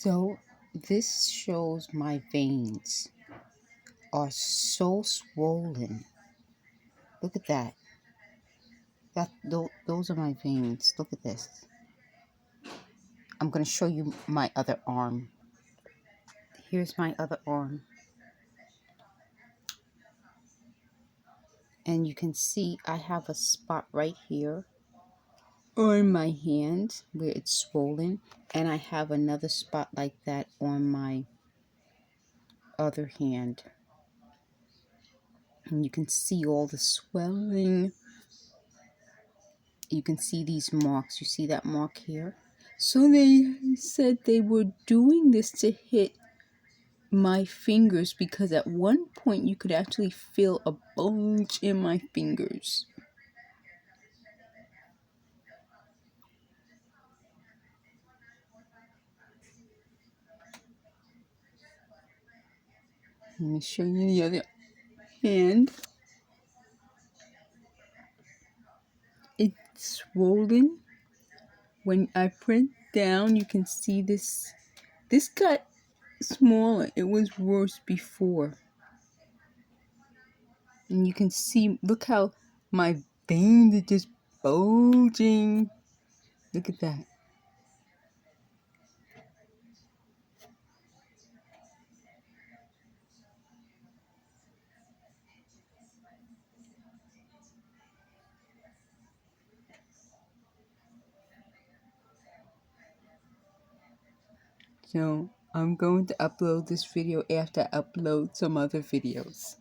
So this shows my veins are so swollen. Look at that. Those are my veins. Look at this. I'm going to show you my other arm. Here's my other arm. And you can see I have a spot right here on my hand where it's swollen. And I have another spot like that on my other hand. And you can see all the swelling. You can see these marks. You see that mark here? So they said they were doing this to hit my fingers because at one point you could actually feel a bulge in my fingers. Let me show you the other hand. It's swollen. When I press down, you can see this. This got smaller. It was worse before. And you can see, look how my veins are just bulging. Look at that. So I'm going to upload this video after I upload some other videos.